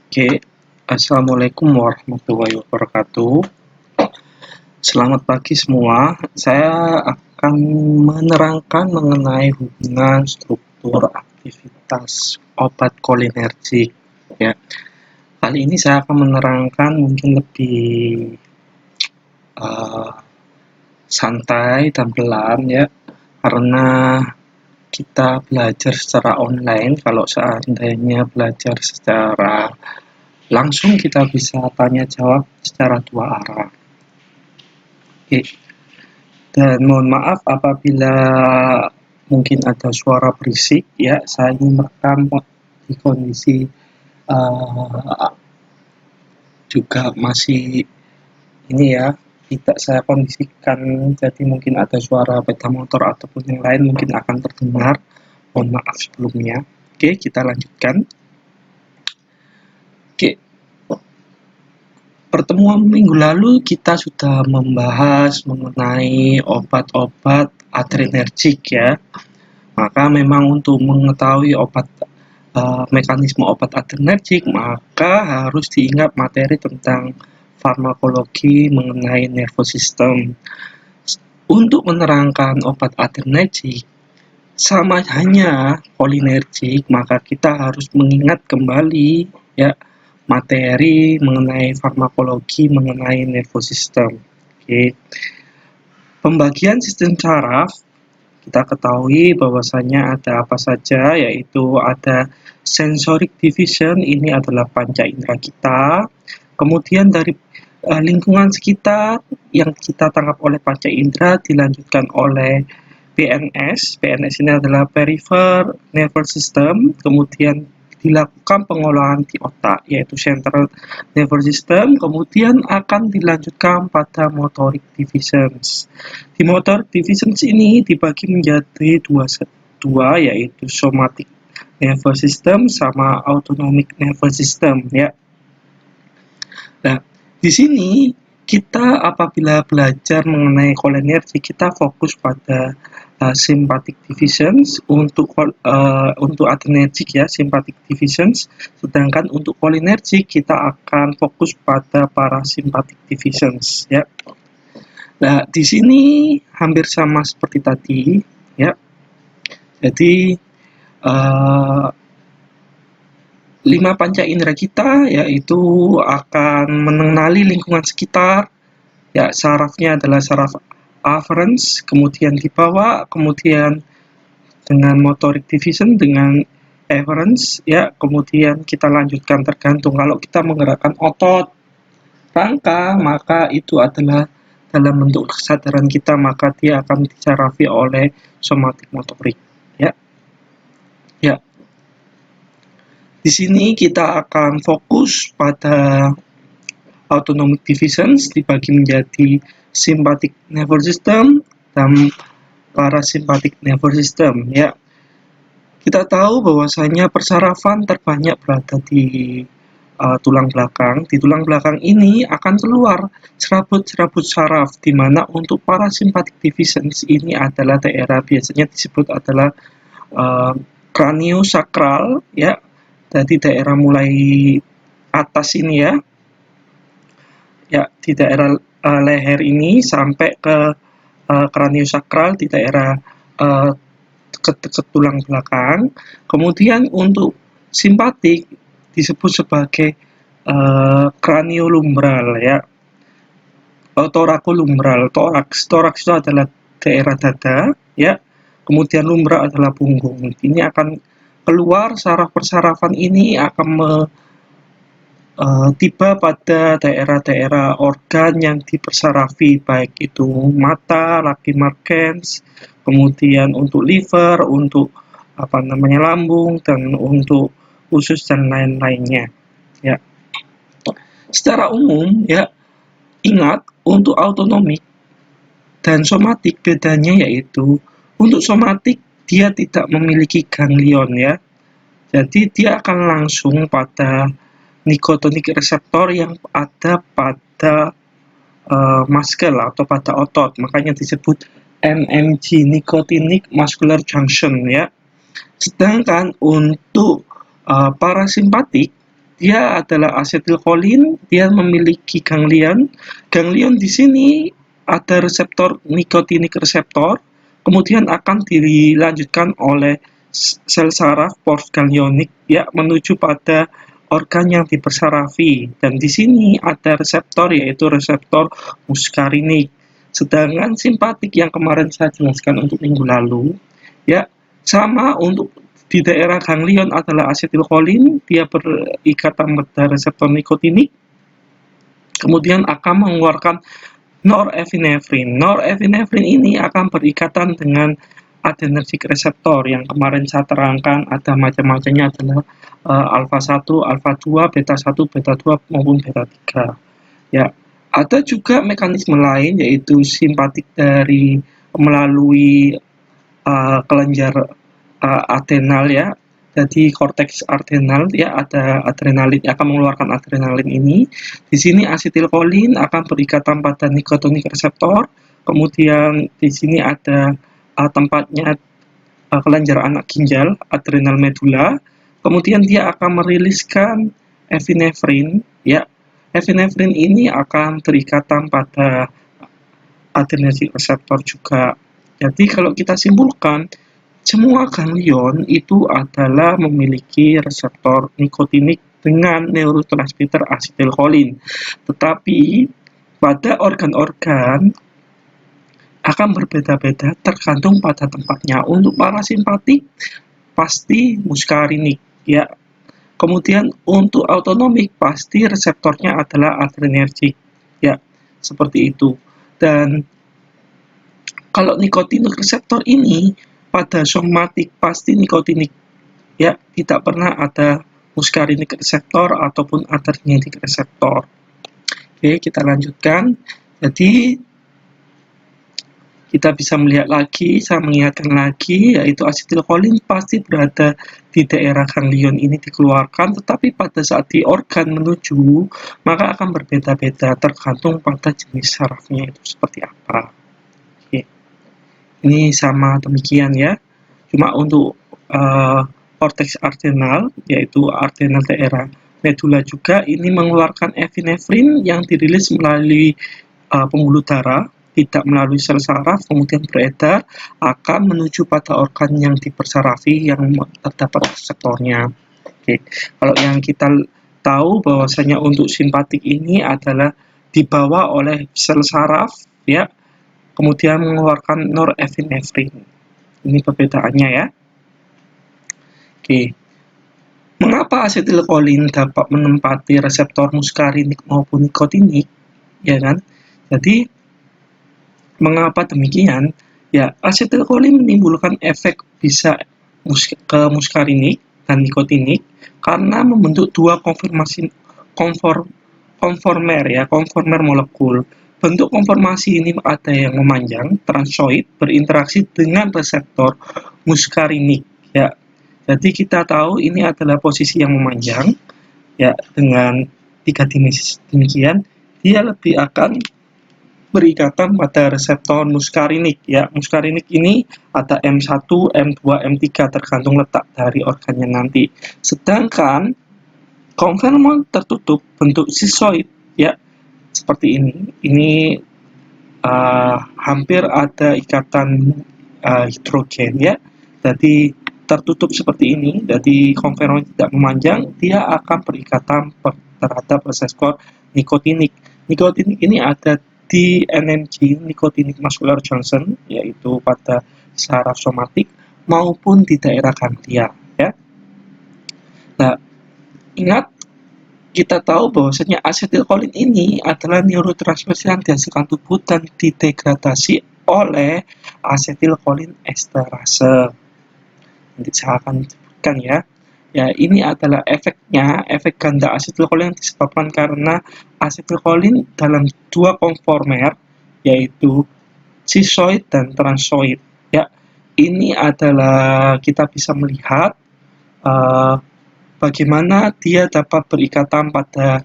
Oke, Assalamualaikum warahmatullahi wabarakatuh. Selamat pagi semua. Saya akan menerangkan mengenai hubungan struktur aktivitas obat kolinergik. Ya, kali ini saya akan menerangkan mungkin lebih uh, santai dan pelan ya, karena kita belajar secara online. Kalau seandainya belajar secara langsung, kita bisa tanya jawab secara dua arah. Oke, dan mohon maaf apabila mungkin ada suara berisik ya, saya ini merekam di kondisi uh, juga masih ini ya, tidak saya kondisikan, jadi mungkin ada suara sepeda motor ataupun yang lain mungkin akan terdengar. Mohon maaf sebelumnya. Oke, kita lanjutkan. Oke, pertemuan minggu lalu kita sudah membahas mengenai obat-obat adrenergik ya. Maka memang untuk mengetahui mekanisme obat adrenergik, maka harus diingat materi tentang farmakologi mengenai nervous system. Untuk menerangkan obat adrenergik, sama hanya kolinergik, maka kita harus mengingat kembali ya materi mengenai farmakologi mengenai nervous system. Oke. Pembagian sistem saraf, kita ketahui bahwasanya ada apa saja, yaitu ada sensoric division, ini adalah panca indera kita. Kemudian dari lingkungan sekitar yang kita tangkap oleh panca indera dilanjutkan oleh PNS. PNS ini adalah peripheral nervous system. Kemudian dilakukan pengolahan di otak, yaitu central nervous system. Kemudian akan dilanjutkan pada motoric divisions. Di motor divisions ini dibagi menjadi dua, yaitu somatic nervous system sama autonomic nervous system ya. Nah, di sini kita apabila belajar mengenai kolinergi, kita fokus pada sympathetic divisions untuk adrenergic ya, sympathetic divisions, sedangkan untuk kolinergic kita akan fokus pada parasympathetic divisions ya. Nah, di sini hampir sama seperti tadi ya. Jadi 5 panca indera kita yaitu akan mengenali lingkungan sekitar. Ya, sarafnya adalah saraf afferens, kemudian di bawah, kemudian dengan motoric division dengan efferents ya, kemudian kita lanjutkan tergantung kalau kita menggerakkan otot rangka, maka itu adalah dalam bentuk kesadaran kita, maka dia akan disarafi oleh somatic motorik ya. Ya. Di sini kita akan fokus pada autonomic divisions dibagi menjadi sympathetic nervous system dan parasympathetic nervous system ya. Kita tahu bahwasanya persarafan terbanyak berada di tulang belakang. Di tulang belakang ini akan keluar serabut-serabut saraf, di mana untuk parasympathetic divisions ini adalah daerah biasanya disebut adalah craniosacral ya. Jadi daerah mulai atas ini ya. Ya, di daerah leher ini sampai ke craniosacral di daerah ke tulang belakang. Kemudian untuk simpatik disebut sebagai craniolumbral ya. Thoracolumbar, toraks itu adalah daerah dada ya. Kemudian lumbral adalah punggung. Ini akan keluar saraf persarafan ini akan tiba pada daerah-daerah organ yang dipersarafi, baik itu mata, lacrimal glands, kemudian untuk liver, untuk lambung, dan untuk usus dan lain-lainnya. Ya. Secara umum ya, ingat untuk autonomik dan somatik bedanya yaitu untuk somatik dia tidak memiliki ganglion ya. Jadi dia akan langsung pada nicotinic reseptor yang ada pada muscle atau pada otot, makanya disebut NMJ, nicotinic muscular junction ya. Sedangkan untuk parasimpatik dia adalah asetilkolin, dia memiliki ganglion. Ganglion di sini ada reseptor nikotinik reseptor, kemudian akan dilanjutkan oleh sel saraf postganglionik ya menuju pada organ yang dipersarafi. Dan di sini ada reseptor yaitu reseptor muskarinik. Sedangkan simpatik yang kemarin saya jelaskan untuk minggu lalu ya sama untuk di daerah ganglion adalah asetilkolin, dia berikatan pada reseptor nikotinik, kemudian akan mengeluarkan norepinefrin. Norepinefrin ini akan berikatan dengan adrenergic reseptor yang kemarin saya terangkan ada macam-macamnya adalah alfa 1, alfa 2, beta 1, beta 2 maupun beta 3. Ya, ada juga mekanisme lain yaitu simpatik dari melalui kelenjar adrenal ya. Jadi korteks adrenal ya ada adrenalin akan mengeluarkan adrenalin ini. Di sini asetilkolin akan berikatan pada nikotinik reseptor. Kemudian di sini ada tempatnya kelenjar anak ginjal adrenal medula. Kemudian dia akan meriliskan epinefrin ya. Epinefrin ini akan berikatan pada adrenergic reseptor juga. Jadi kalau kita simpulkan semua ganglion itu adalah memiliki reseptor nikotinik dengan neurotransmitter asetilkolin. Tetapi pada organ-organ akan berbeda-beda tergantung pada tempatnya. Untuk parasimpatik pasti muskarinik ya. Kemudian untuk autonomik pasti reseptornya adalah adrenergic ya. Seperti itu. Dan kalau nikotinik reseptor ini pada somatik pasti nikotinik ya, tidak pernah ada muskarinik reseptor ataupun adrenergic reseptor. Oke, kita lanjutkan. Jadi kita bisa melihat lagi, saya mengingatkan lagi, yaitu asetilkolin pasti berada di daerah ganglion ini dikeluarkan, tetapi pada saat di organ menuju, maka akan berbeda-beda tergantung pada jenis sarafnya itu seperti apa. Oke. Ini sama demikian ya. Cuma untuk korteks adrenal, yaitu adrenal daerah medula juga, ini mengeluarkan epinefrin yang dirilis melalui pembuluh darah, tidak melalui sel saraf, kemudian beredar, akan menuju pada organ yang dipersarafi yang terdapat reseptornya. Oke. Kalau yang kita tahu bahwasanya untuk simpatik ini adalah dibawa oleh sel saraf, ya, kemudian mengeluarkan norepinefrin. Ini perbedaannya ya. Oke. Mengapa asetilkolin dapat menempati reseptor muskarinik maupun nikotinik? Ya kan? Jadi mengapa demikian? Ya, asetilkolin menimbulkan efek bisa ke muskarinik dan nikotinik karena membentuk dua konformer molekul. Bentuk konformasi ini ada yang memanjang, transoid, berinteraksi dengan reseptor muskarinik. Ya, jadi kita tahu ini adalah posisi yang memanjang. Ya, dengan tiga dimensi demikian, dia lebih akan berikatan pada reseptor muskarinik. Ya, muskarinik ini ada M1, M2, M3 tergantung letak dari organnya nanti. Sedangkan konformer tertutup bentuk sisoid ya seperti ini. Ini hampir ada ikatan hidrogen ya. Jadi tertutup seperti ini. Jadi konformer tidak memanjang, dia akan berikatan terhadap reseptor nikotinik. Nikotinik ini ada di NMJ, nikotinik muscular junction, yaitu pada saraf somatik maupun di daerah ganglia ya. Nah, ingat kita tahu bahwasanya asetilkolin ini adalah neurotransmitter yang dihasilkan tubuh dan didegradasi oleh asetilkolin esterase. Nanti saya akan sebutkan ya. Ya, ini adalah efeknya, efek ganda asetilkolin yang disebabkan karena asetilkolin dalam dua konformer, yaitu sisoid dan transoid. Ya, ini adalah kita bisa melihat bagaimana dia dapat berikatan pada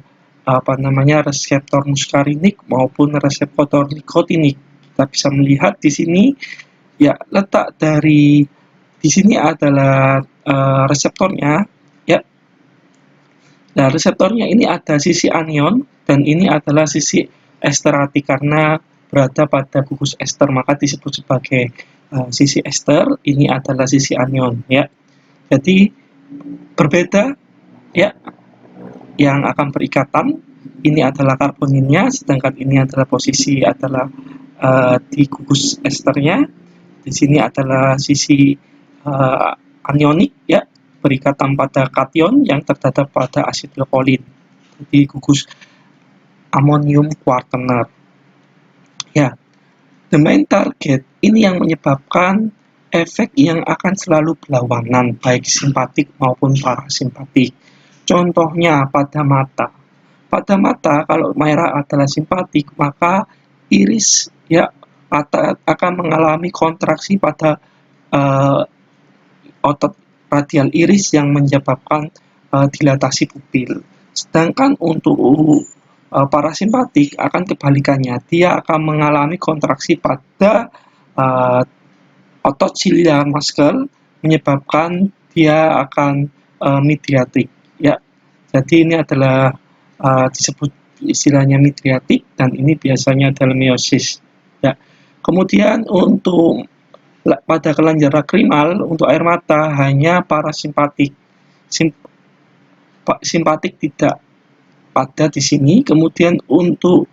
reseptor muskarinik maupun reseptor nikotinik. Kita bisa melihat di sini ya letak dari di sini adalah reseptornya ya. Nah, reseptornya ini ada sisi anion dan ini adalah sisi esterati karena berada pada gugus ester maka disebut sebagai sisi ester, ini adalah sisi anion ya. Jadi berbeda ya, yang akan berikatan ini adalah karboninnya sedangkan ini adalah posisi adalah di gugus esternya. Di sini adalah sisi anionik ya, berikatan pada kation yang terdapat pada asidilkolin. Jadi gugus amonium kuartener. Ya, the main target ini yang menyebabkan efek yang akan selalu berlawanan baik simpatik maupun parasimpatik. Contohnya pada mata. Pada mata kalau merah adalah simpatik maka iris ya akan mengalami kontraksi pada otot radial iris yang menyebabkan dilatasi pupil. Sedangkan untuk parasimpatik akan kebalikannya, dia akan mengalami kontraksi pada otot ciliar muscle menyebabkan dia akan midriatik ya. Jadi ini adalah disebut istilahnya midriatik dan ini biasanya adalah meiosis ya. Kemudian untuk pada kelenjar lakrimal untuk air mata hanya parasimpatik. Simpatik tidak ada di sini. Kemudian untuk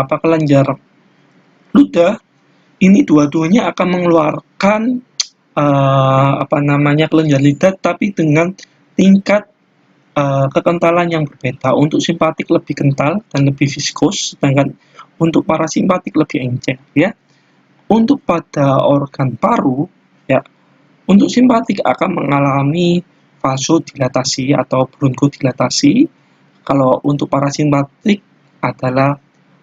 kelenjar ludah ini dua-duanya akan mengeluarkan kelenjar lidah tapi dengan tingkat kekentalan yang berbeda. Untuk simpatik lebih kental dan lebih viskus, sedangkan untuk parasimpatik lebih encer ya. Untuk pada organ paru ya, untuk simpatik akan mengalami vasodilatasi atau bronchodilatasi. Kalau untuk parasimpatik adalah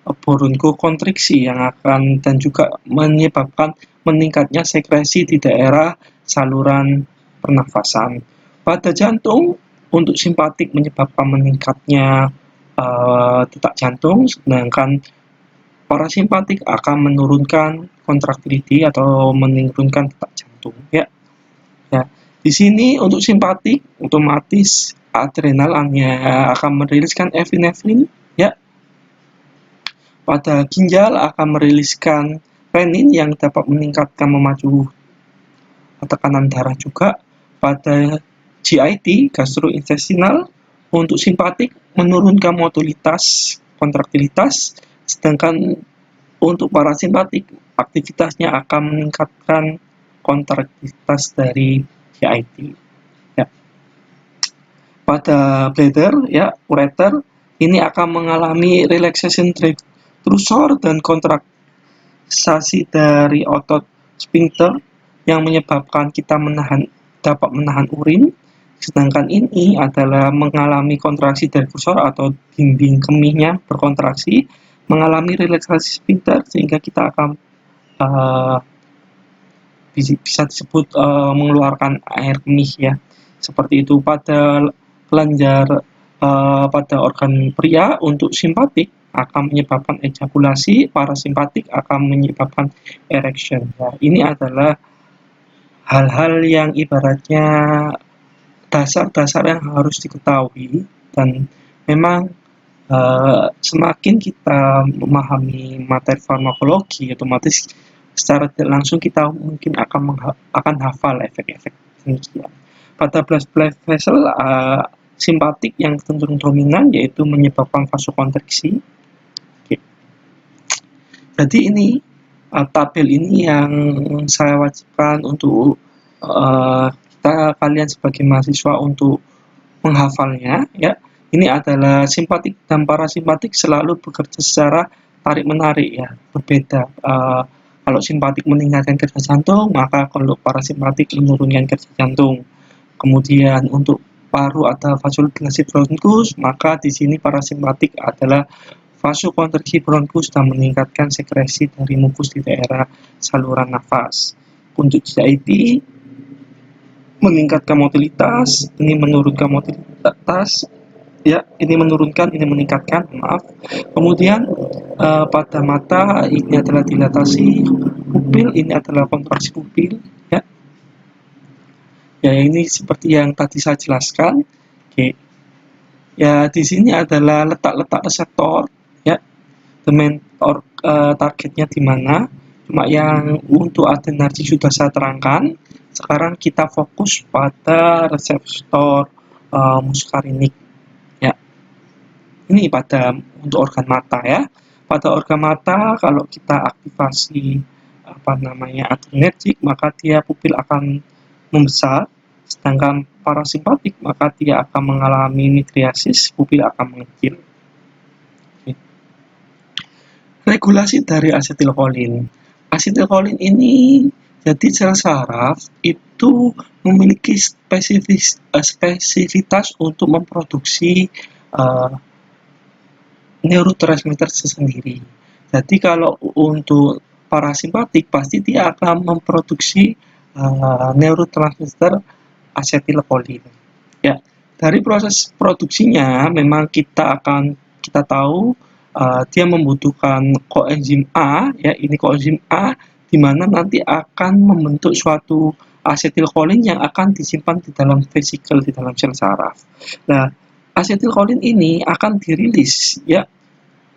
bronkokontriksi yang akan dan juga menyebabkan meningkatnya sekresi di daerah saluran pernafasan. Pada jantung, untuk simpatik menyebabkan meningkatnya detak jantung, sedangkan parasimpatik akan menurunkan contractility atau menurunkan detak jantung ya. Ya, di sini untuk simpatik otomatis adrenal akan meriliskan epinefrin ya. Pada ginjal akan meriliskan renin yang dapat meningkatkan memacu tekanan darah juga. Pada GIT gastrointestinal untuk simpatik menurunkan mobilitas kontraktilitas, sedangkan untuk parasimpatik aktivitasnya akan meningkatkan kontraktilitas dari GIT ya. Pada bladder ya, ureter ini akan mengalami relaxation trusor dan kontraksasi dari otot sphincter yang menyebabkan kita dapat menahan urin, sedangkan ini adalah mengalami kontraksi dari kursor atau dinding kemihnya berkontraksi, mengalami relaksasi sphincter sehingga kita akan bisa disebut mengeluarkan air kemih ya. Seperti itu pada kelenjar pada organ pria untuk simpatik akan menyebabkan ejakulasi, parasimpatik akan menyebabkan erection. Nah, ini adalah hal-hal yang ibaratnya dasar-dasar yang harus diketahui dan memang semakin kita memahami materi farmakologi otomatis secara tidak langsung kita mungkin akan hafal efek-efek demikian. Pada blood vessel simpatik yang cenderung dominan yaitu menyebabkan vasokonstriksi. Oke. Jadi ini tabel ini yang saya wajibkan untuk kalian sebagai mahasiswa untuk menghafalnya ya. Ini adalah simpatik dan parasimpatik selalu bekerja secara tarik-menarik ya, berbeda. Kalau simpatik meningkatkan kerja jantung, maka kalau parasimpatik menurunkan kerja jantung. Kemudian untuk paru ada vasodilasi bronkus, maka di sini parasimpatik adalah vasokonstriksi bronkus dan meningkatkan sekresi dari mukus di daerah saluran nafas. Untuk GIT meningkatkan mobilitas, ini menurunkan mobilitas, ya, ini menurunkan, ini meningkatkan, maaf. Kemudian pada mata ini adalah dilatasi pupil, ini adalah kontraksi pupil, ya. Ya ini seperti yang tadi saya jelaskan. Oke. Ya, di sini adalah letak-letak reseptor, ya, targetnya di mana. Cuma yang untuk adrenergic sudah saya terangkan. Sekarang kita fokus pada reseptor muskarinik. Ya, ini untuk organ mata ya. Pada organ mata kalau kita aktivasi adrenergic, maka dia pupil akan membesar, sedangkan parasimpatik maka dia akan mengalami midriasis, pupil akan mengecil. Regulasi dari asetilkolin. Asetilkolin ini jadi sel saraf itu memiliki spesifitas untuk memproduksi neurotransmitter sendiri. Jadi kalau untuk parasimpatik pasti dia akan memproduksi neurotransmitter asetilkolin. Ya, dari proses produksinya memang kita tahu dia membutuhkan koenzim A, ya ini koenzim A di mana nanti akan membentuk suatu asetilkolin yang akan disimpan di dalam vesikel di dalam sel saraf. Nah, asetilkolin ini akan dirilis, ya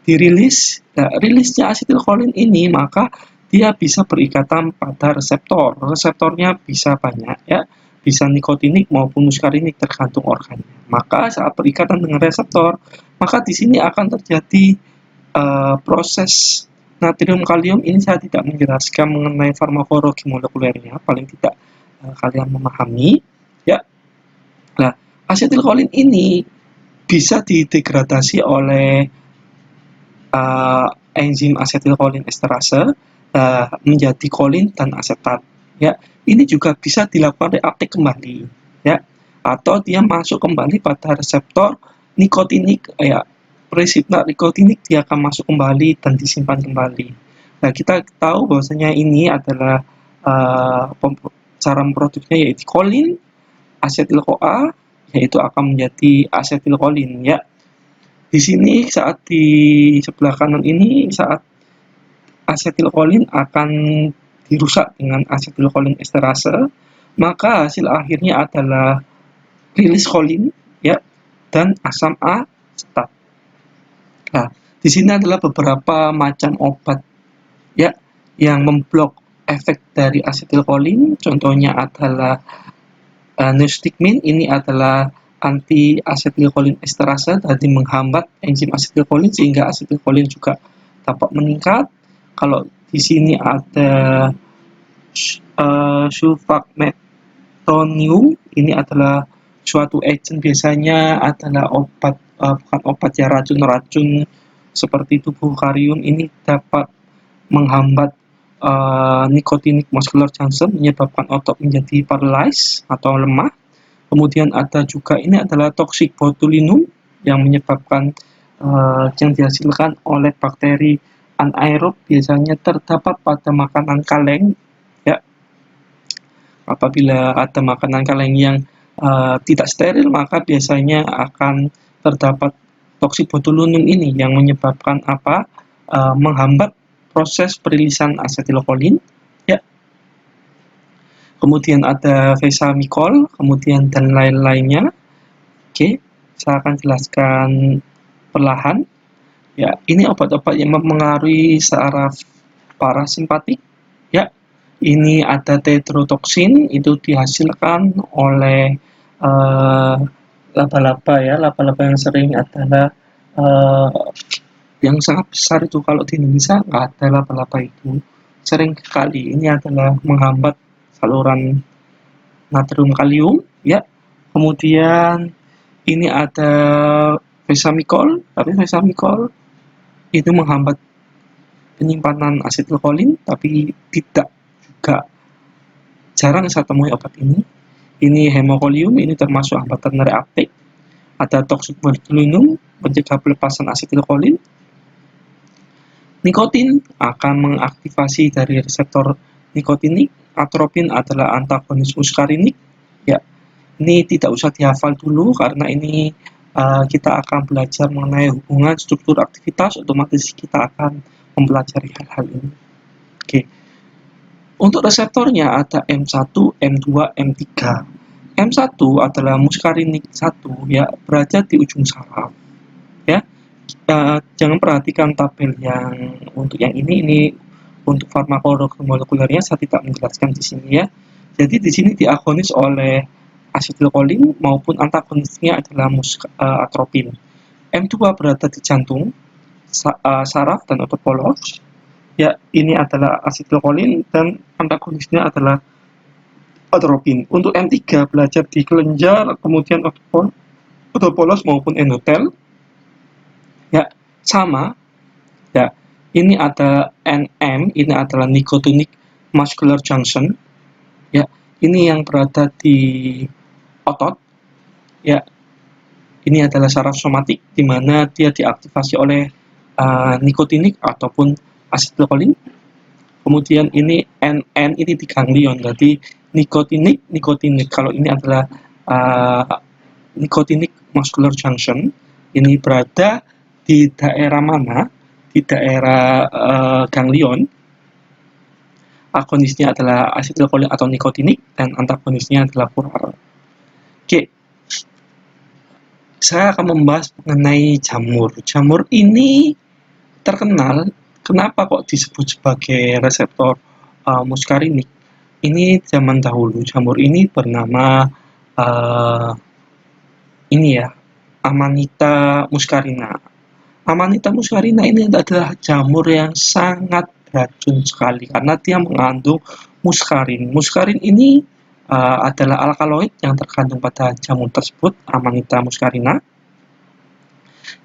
dirilis. Nah, rilisnya asetilkolin ini maka dia bisa berikatan pada reseptor. Reseptornya bisa banyak, ya, bisa nikotinik maupun muskarinik tergantung organnya. Maka saat berikatan dengan reseptor, maka di sini akan terjadi proses natrium kalium. Ini saya tidak menjelaskan mengenai farmakologi molekulernya, paling tidak kalian memahami, ya. Nah, asetilkolin ini bisa didegradasi oleh enzim asetilkolin esterase menjadi kolin dan asetat. Ya, ini juga bisa dilakukan reaktif kembali, ya, atau dia masuk kembali pada reseptor nikotinik, ya, reseptor nikotinik dia akan masuk kembali dan disimpan kembali. Nah, kita tahu bahwasanya ini adalah cara memproduksinya yaitu kolin, asetil-CoA, yaitu akan menjadi asetilkolin, ya. Di sini saat di sebelah kanan ini saat asetilkolin akan dirusak dengan asetilkolin esterase, maka hasil akhirnya adalah rilis kolin, ya, dan asam asetat. Nah, di sini adalah beberapa macam obat, ya, yang memblok efek dari asetilkolin. Contohnya adalah neostigmin. Ini adalah anti asetilkolin esterase, tadi menghambat enzim asetilkolin sehingga asetilkolin juga dapat meningkat. Kalau di sini ada sulfagmetonium, ini adalah suatu agent, biasanya adalah obat bukan obat ya, racun-racun seperti tubuh karium. Ini dapat menghambat nicotinic muscular junction, menyebabkan otot menjadi paralyzed atau lemah. Kemudian ada juga ini adalah toxic botulinum yang menyebabkan yang dihasilkan oleh bakteri anaerob, biasanya terdapat pada makanan kaleng, ya. Apabila ada makanan kaleng yang tidak steril, maka biasanya akan terdapat toxic botulinum ini yang menyebabkan menghambat proses perilisan asetilkolin, ya. Kemudian ada vesamicol, kemudian dan lain-lainnya. Oke, saya akan jelaskan perlahan. Ya, ini obat-obat yang mempengaruhi saraf parasimpatik, ya. Ini ada tetrodotoxin, itu dihasilkan oleh laba-laba, ya. Laba-laba yang sering adalah yang sangat besar itu, kalau di Indonesia nggak ada laba-laba itu. Sering sekali ini adalah menghambat saluran natrium kalium, ya. Kemudian ini ada vesamicol, tapi vesamicol itu menghambat penyimpanan asetilkolin, tapi tidak juga jarang saya temui obat ini. Ini hemokolium, ini termasuk hambatan reaktif. Ada toxic botulinum, mencegah pelepasan asetilkolin. Nikotin akan mengaktifasi dari reseptor nikotinik. Atropin adalah antagonis muskarinik, ya. Ini tidak usah dihafal dulu karena ini kita akan belajar mengenai hubungan struktur aktivitas, otomatis kita akan mempelajari hal-hal ini. Oke. Untuk reseptornya ada M1, M2, M3. M1 adalah muskarinik 1 ya, berada di ujung saraf ya. Jangan perhatikan tabel yang untuk yang ini untuk farmakologikulernya saya tidak menjelaskan di sini ya. Jadi di sini diagonis oleh asetilkolin maupun antagonisnya adalah atropin. M2 berada di jantung, saraf dan otot polos. Ya, ini adalah asetilkolin dan antagonisnya adalah atropin. Untuk M3 belajar di kelenjar, kemudian otot polos maupun endotel. Ya, sama. Ya, ini ada NM, ini adalah nicotinic muscular junction. Ya, ini yang berada di otot. Ya, ini adalah saraf somatik di mana dia diaktifasi oleh nikotinik ataupun asetilkolin. Kemudian ini NN ini di ganglion, jadi nikotinik. Kalau ini adalah nicotinic muscular junction, ini berada di daerah mana? Di daerah ganglion. Agonisnya adalah asetilkolin atau nikotinik dan antagonisnya adalah kurar. Oke, saya akan membahas mengenai jamur. Jamur ini terkenal, kenapa kok disebut sebagai reseptor muskarinik? Ini zaman dahulu, jamur ini bernama ini ya, Amanita muscarina. Amanita muscarina ini adalah jamur yang sangat beracun sekali karena dia mengandung muskarin. Muskarin ini adalah alkaloid yang terkandung pada jamur tersebut, Amanita muscarina.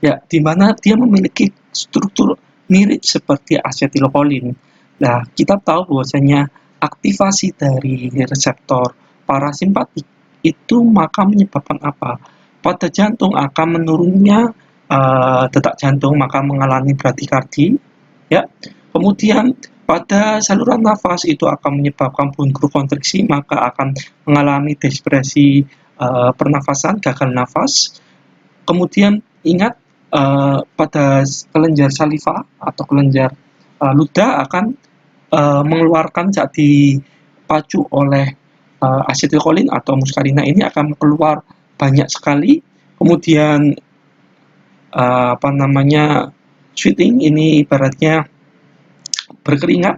Ya, di mana dia memiliki struktur mirip seperti asetilkolin. Nah, kita tahu bahwasanya aktivasi dari reseptor parasimpatik itu maka menyebabkan apa? Pada jantung akan menurunnya detak jantung, maka mengalami bradikardi. Ya, kemudian pada saluran nafas itu akan menyebabkan bronko kontriksi, maka akan mengalami depresi pernafasan, gagal nafas. Kemudian ingat pada kelenjar saliva atau kelenjar ludah akan mengeluarkan saat dipacu oleh asetilkolin atau muscarina ini akan keluar banyak sekali. Kemudian sweating ini ibaratnya berkeringat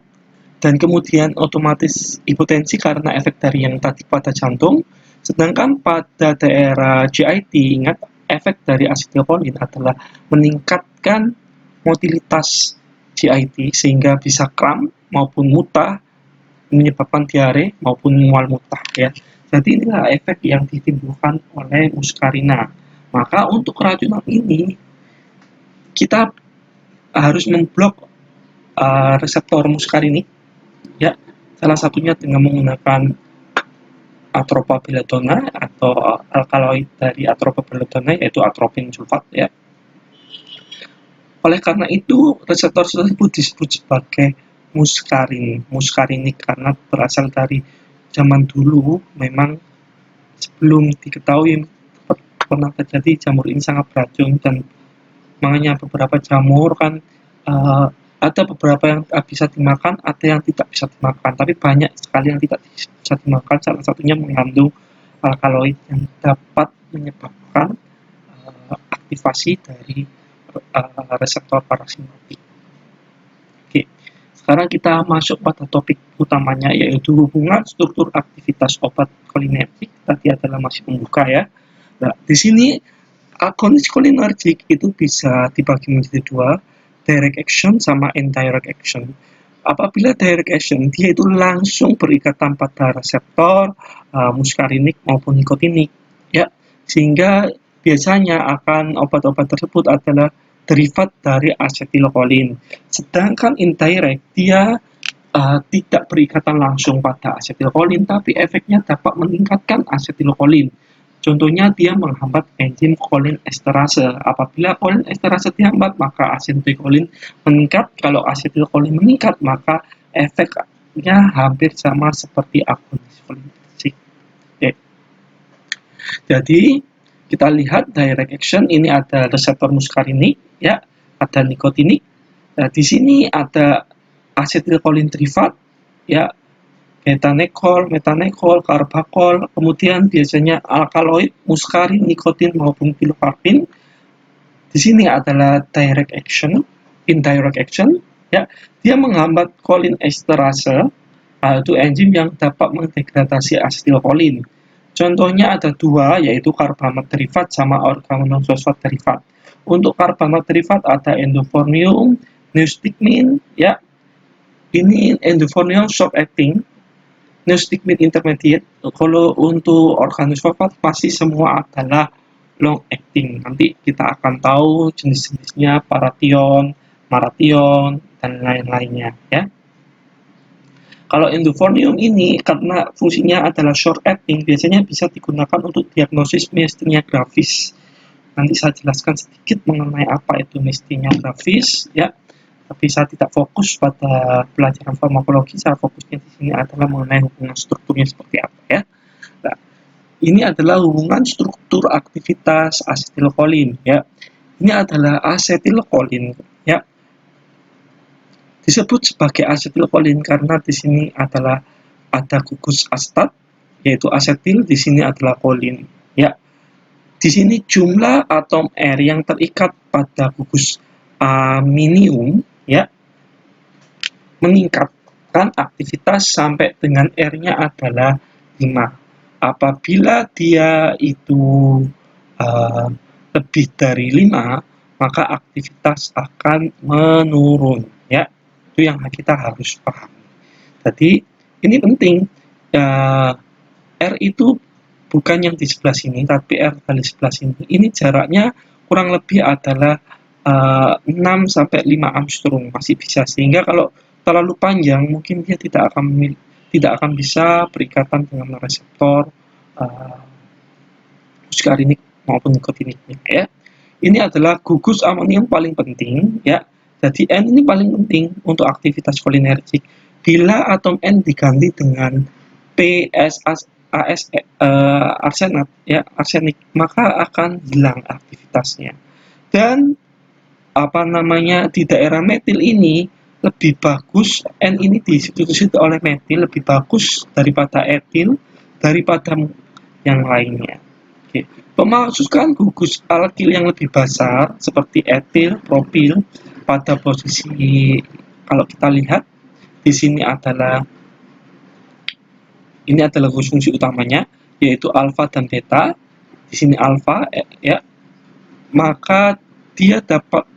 dan kemudian otomatis hipotensi karena efek dari yang tadi pada jantung. Sedangkan pada daerah GIT, ingat efek dari asetilkolin adalah meningkatkan motilitas GIT sehingga bisa kram maupun muntah, menyebabkan diare maupun mual muntah ya. Jadi inilah efek yang ditimbulkan oleh muscarina. Maka untuk keracunan ini kita harus memblok reseptor muscarini ya, salah satunya dengan menggunakan atropa belladonna atau alkaloid dari atropa belladonna yaitu atropin sulfat ya. Oleh karena itu reseptor tersebut disebut sebagai muskarinik karena berasal dari zaman dulu. Memang sebelum diketahui pernah terjadi jamur ini sangat beracun, dan makanya beberapa jamur kan ada beberapa yang bisa dimakan, ada yang tidak bisa dimakan, tapi banyak sekali yang tidak bisa dimakan. Salah satunya mengandung alkaloid yang dapat menyebabkan aktivasi dari reseptor parasimpatik. Oke, sekarang kita masuk pada topik utamanya, yaitu hubungan struktur aktivitas obat kolinergik. Tadi adalah masih membuka ya. Nah, di sini agonis kolinergik itu bisa dibagi menjadi dua, direct action sama indirect action. Apabila direct action, dia itu langsung berikatan pada reseptor muskarinik maupun nikotinik ya, sehingga biasanya akan obat-obat tersebut adalah derivat dari asetilkolin. Sedangkan indirect dia tidak berikatan langsung pada asetilkolin, tapi efeknya dapat meningkatkan asetilkolin. Contohnya dia menghambat enzim kolin esterase. Apabila kolin esterase dihambat, maka asetilkolin meningkat. Kalau asetilkolin meningkat, maka efeknya hampir sama seperti agonis kolinergik. Oke. Jadi kita lihat direct action, ini ada reseptor muskarinik ya, ada nikotinik. Nah, di sini ada asetilkolin derivat ya, beta-nekol, metanekol, karbakol, kemudian biasanya alkaloid, muskarin, nikotin maupun pilokarpin. Di sini adalah direct action, indirect action, ya. Dia menghambat kolin esterase, yaitu enzim yang dapat mendegradasi asetilkolin. Contohnya ada dua, yaitu karbamat derivat sama organomonofosfat derivat. Untuk karbamat derivat ada endoformium, neostigmin, ya. Ini endoformium short acting, neostigmin intermediate. Kalau untuk organosulfat pasti semua adalah long acting. Nanti kita akan tahu jenis-jenisnya, paration, maration, dan lain-lainnya, ya. Kalau endoformium ini karena fungsinya adalah short acting, biasanya bisa digunakan untuk diagnosis miastenia gravis. Nanti saya jelaskan sedikit mengenai apa itu miastenia gravis, ya. Tapi saya tidak fokus pada pelajaran farmakologi, saya fokusnya di sini adalah mengenai hubungan strukturnya seperti apa, ya. Nah, ini adalah hubungan struktur aktivitas asetilkolin, ya. Ini adalah asetilkolin, ya. Disebut sebagai asetilkolin karena di sini adalah ada gugus asetat, yaitu asetil, di sini adalah kolin, ya. Di sini jumlah atom R yang terikat pada gugus aminium, ya, meningkatkan aktivitas sampai dengan R-nya adalah 5. Apabila dia itu lebih dari 5, maka aktivitas akan menurun, ya. Itu yang kita harus pahami. Jadi ini penting, R itu bukan yang di sebelah sini, tapi R di sebelah sini. Ini jaraknya kurang lebih adalah 6 sampai 5 Armstrong, masih bisa. Sehingga kalau terlalu panjang, mungkin dia tidak akan bisa berikatan dengan reseptor muskarinik maupun nikotiniknya, ya. Ini adalah gugus amonium paling penting, ya. Jadi N ini paling penting untuk aktivitas kolinergik. Bila atom N diganti dengan arsenat, ya, arsenik, maka akan hilang aktivitasnya. Dan di daerah metil ini lebih bagus, N ini disubstitusi oleh metil lebih bagus daripada etil, daripada yang lainnya. Oke. Pemasukan gugus alkil yang lebih besar seperti etil, propil pada posisi, kalau kita lihat di sini adalah fungsi utamanya, yaitu alfa dan beta. Di sini alfa, ya, maka dia dapat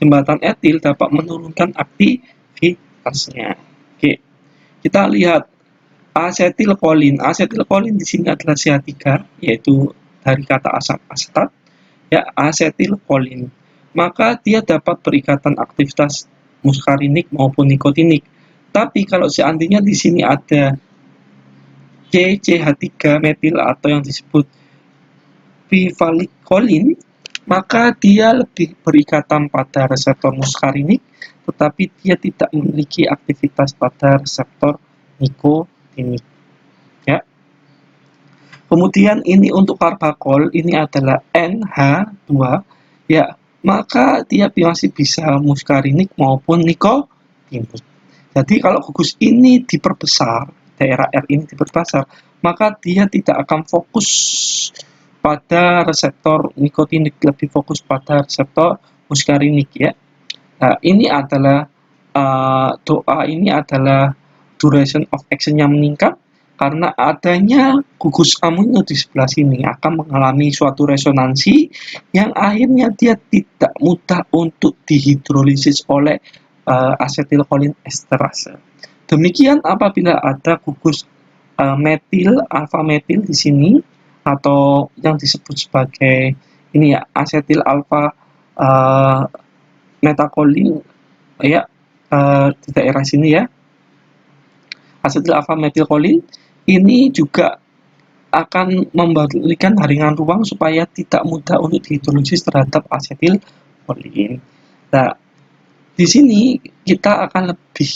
jembatan etil dapat menurunkan aktivitasnya. Oke, kita lihat asetilkolin. Asetilkolin di sini adalah CH3, yaitu dari kata asetat, ya, asetilkolin. Maka dia dapat berikatan aktivitas muskarinik maupun nikotinik. Tapi kalau seandainya di sini ada CH3 metil atau yang disebut pivalikolin, maka dia lebih berikatan pada reseptor muskarinik, tetapi dia tidak memiliki aktivitas pada reseptor nikotinik, ya. Kemudian ini untuk karbakol, ini adalah NH2, ya, maka dia masih bisa muskarinik maupun nikotinik. Jadi kalau gugus ini diperbesar, daerah R ini diperbesar, maka dia tidak akan fokus pada reseptor nikotinik, lebih fokus pada reseptor muskarinik, ya. Nah, ini adalah duration of action yang meningkat karena adanya gugus amino di sebelah sini akan mengalami suatu resonansi yang akhirnya dia tidak mudah untuk dihidrolisis oleh asetilkolin esterase. Demikian apabila ada gugus metil, alfa metil di sini, atau yang disebut sebagai ini, ya, asetil alfa metakolin, ya, di daerah sini, ya, asetil alfa metilkolin ini juga akan memberikan jaringan ruang supaya tidak mudah untuk dihidrolisis terhadap asetilkolin. Nah, di sini kita akan lebih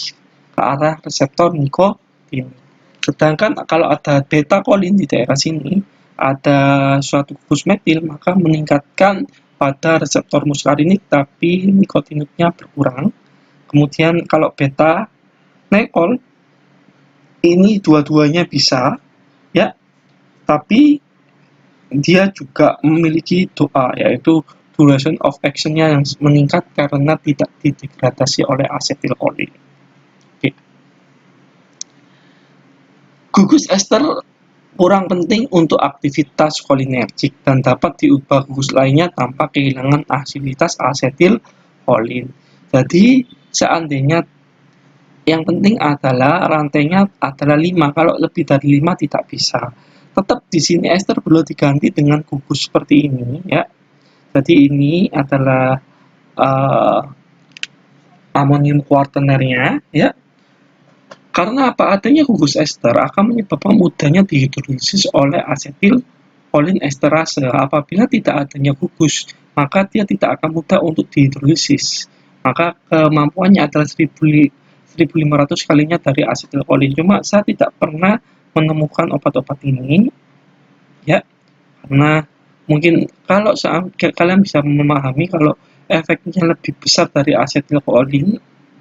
ke arah reseptor nikotin. Sedangkan kalau ada beta kolin di daerah sini, ada suatu gugus metil, maka meningkatkan pada reseptor muskarinik, tapi nikotiniknya berkurang. Kemudian kalau beta nekol ini dua-duanya bisa, ya, tapi dia juga memiliki doa, yaitu duration of action-nya yang meningkat karena tidak didegradasi oleh asetilkolin. Oke. Gugus ester kurang penting untuk aktivitas kolinergik dan dapat diubah gugus lainnya tanpa kehilangan asiditas asetilkolin. Jadi, seandainya yang penting adalah rantainya adalah 5. Kalau lebih dari 5 tidak bisa. Tetap di sini ester perlu diganti dengan gugus seperti ini, ya. Jadi ini adalah amonium kuartenernya, ya. Karena apa? Adanya gugus ester akan menyebabkan mudahnya dihidrolisis oleh asetilkolin esterase. Apabila tidak adanya gugus, maka dia tidak akan mudah untuk dihidrolisis. Maka kemampuannya adalah 1500 kalinya dari asetilkolin. Cuma saya tidak pernah menemukan obat-obat ini, ya, karena mungkin kalau kalian bisa memahami kalau efeknya lebih besar dari asetilkolin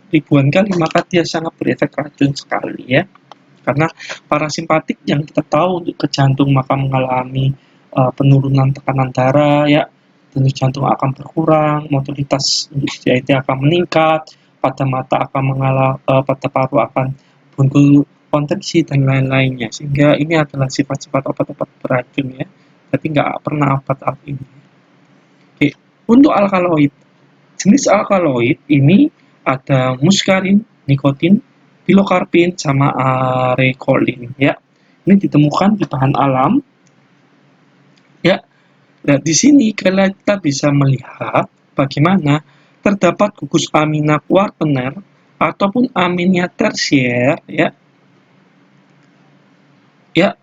ribuan kali, maka dia sangat berefek racun sekali, ya. Karena parasimpatik yang kita tahu untuk ke jantung maka mengalami penurunan tekanan darah, ya, denyut jantung akan berkurang, motoritas untuk CIT akan meningkat, pada mata akan mengalami, pada paru akan buntu kontraksi dan lain-lainnya. Sehingga ini adalah sifat-sifat obat-obat beracun, ya. Jadi nggak pernah obat ini. Oke, untuk alkaloid, jenis alkaloid ini ada muskarin, nikotin, pilokarpin, sama arekolin, ya. Ini ditemukan di bahan alam, ya. Nah, di sini kita bisa melihat bagaimana terdapat gugus amina kuartener ataupun aminnya tersier, ya,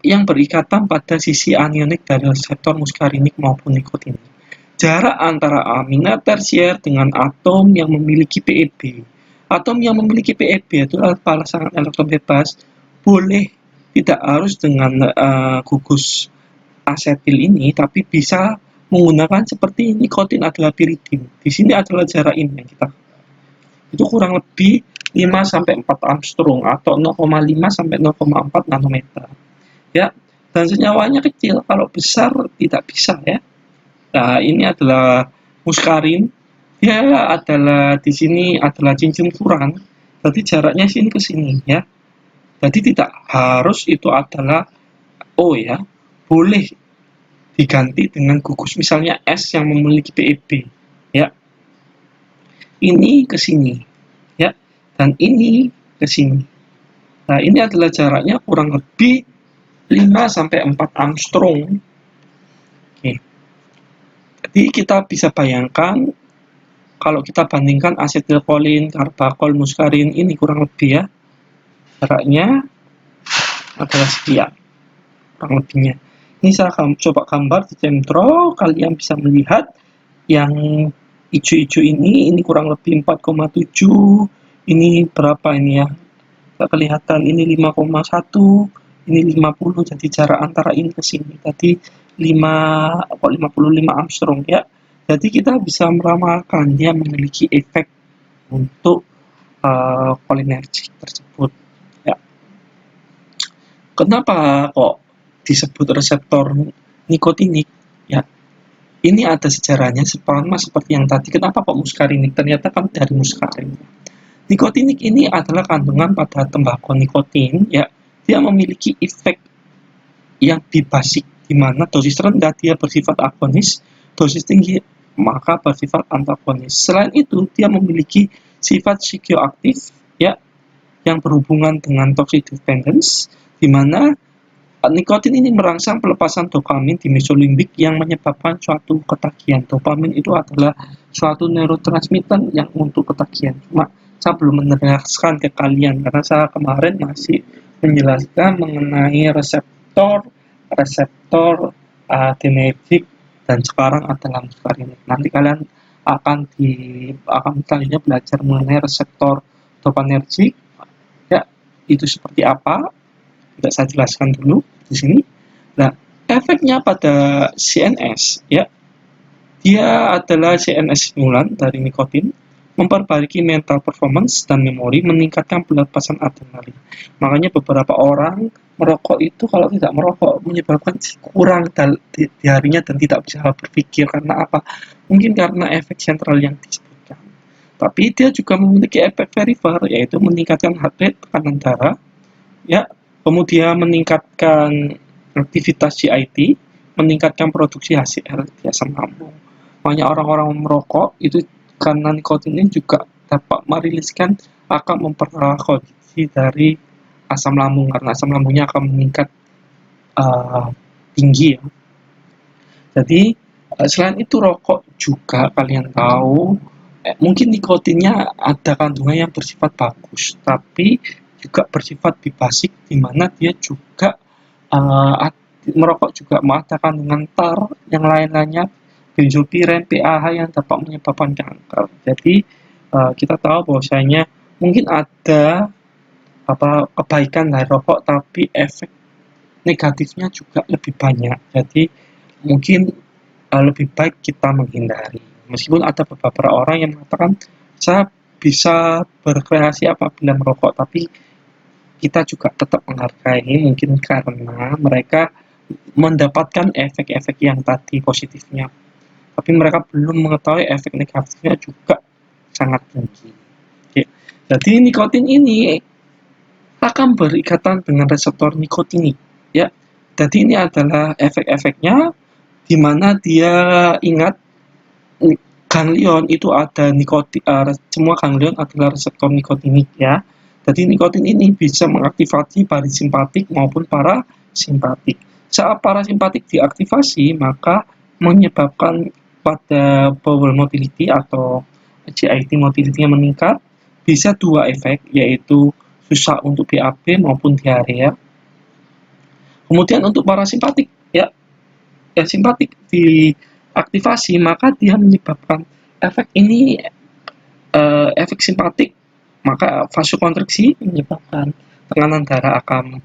yang berikatan pada sisi anionik dari reseptor muskarinik maupun nikotinik. Jarak antara amina tersier dengan atom yang memiliki PEB. Atom yang memiliki PEB itu pasangan elektron bebas, boleh tidak harus dengan gugus asetil ini, tapi bisa menggunakan seperti nikotin adalah piridin. Di sini adalah jarak ini yang kita. Itu kurang lebih 5 sampai 4 Armstrong atau 0,5 sampai 0,4 nanometer. Ya, dan senyawanya kecil. Kalau besar tidak bisa, ya. Nah, ini adalah muskarin. Dia adalah di sini adalah cincin furan. Jadi jaraknya sini ke sini, ya. Jadi tidak harus itu adalah O, ya. Boleh diganti dengan gugus misalnya S yang memiliki PEB, ya. Ini ke sini, ya. Dan ini ke sini. Nah, ini adalah jaraknya kurang lebih 5 sampai 4 Armstrong. Oke. Jadi kita bisa bayangkan kalau kita bandingkan asetilkolin, karbakol, muskarin ini kurang lebih, ya, jaraknya adalah sekian kurang lebihnya. Ini saya akan coba gambar di centro, kalian bisa melihat yang hijau-hijau ini kurang lebih 4,7, ini berapa ini, ya, tidak kelihatan, ini 5,1, ini 50, jadi jarak antara ini ke sini tadi 55 Armstrong, ya. Jadi kita bisa meramalkan dia memiliki efek untuk kolinergik tersebut, ya. Kenapa kok disebut reseptor nikotinik, ya? Ini ada sejarahnya, sama seperti yang tadi. Kenapa kok muskarinik? Ternyata kan dari muskarin. Nikotinik ini adalah kandungan pada tembakau nikotin, ya. Dia memiliki efek yang bibasik, di mana dosis rendah dia bersifat agonis, dosis tinggi maka bersifat antagonis. Selain itu, dia memiliki sifat psikoaktif, ya, yang berhubungan dengan toxic dependence, di mana nikotin ini merangsang pelepasan dopamin di mesolimbik yang menyebabkan suatu ketagihan. Dopamin itu adalah suatu neurotransmitter yang untuk ketagihan. Cuma saya belum menjelaskan ke kalian karena saya kemarin masih menjelaskan mengenai reseptor adrenergic dan sekarang adalah muskarinik. Nanti kalian akan selanjutnya belajar mengenai reseptor dopanergic, ya, itu seperti apa. Tidak saya jelaskan dulu di sini. Nah, efeknya pada CNS, ya, dia adalah CNS stimulan dari nikotin, memperbaiki mental performance dan memori, meningkatkan pelepasan adrenalin. Makanya beberapa orang merokok itu kalau tidak merokok menyebabkan kurang di harinya dan tidak bisa berpikir karena apa? Mungkin karena efek sentral yang disebutkan. Tapi dia juga memiliki efek peripher yaitu meningkatkan heart rate, tekanan darah, ya, kemudian meningkatkan aktivitas GIT, meningkatkan produksi HCl di asam lambung. Makanya orang-orang merokok itu karena nikotin ini juga dapat meriliskan akan memperparah kondisi dari asam lambung karena asam lambungnya akan meningkat uh, tinggi ya. Jadi selain itu rokok juga kalian tahu mungkin nikotinnya ada kandungan yang bersifat bagus, tapi juga bersifat bifasik di mana dia juga uh, merokok juga ada kandungan tar yang lain-lainnya benzopiren, PAH yang dapat menyebabkan kanker. Jadi kita tahu bahwasanya mungkin ada kebaikan dari rokok tapi efek negatifnya juga lebih banyak. Jadi mungkin lebih baik kita menghindari. Meskipun ada beberapa orang yang mengatakan saya bisa berkreasi apabila merokok, tapi kita juga tetap menghargai mungkin karena mereka mendapatkan efek-efek yang tadi positifnya, tapi mereka belum mengetahui efek negatifnya juga sangat tinggi. Oke. Jadi nikotin ini akan berikatan dengan reseptor nikotinik, ya. Jadi ini adalah efek-efeknya di mana dia ingat ganglion itu ada nikotin, semua ganglion adalah reseptor nikotinik ya. Jadi nikotin ini bisa mengaktifasi parasimpatik maupun parasimpatik. Saat parasimpatik diaktifasi, maka menyebabkan pada bowel motility atau GIT motility yang meningkat, bisa dua efek, yaitu susah untuk BAB maupun diarea. Kemudian untuk parasimpatik, ya, simpatik diaktifasi, maka dia menyebabkan efek ini efek simpatik, maka vasokonstriksi menyebabkan tekanan darah akan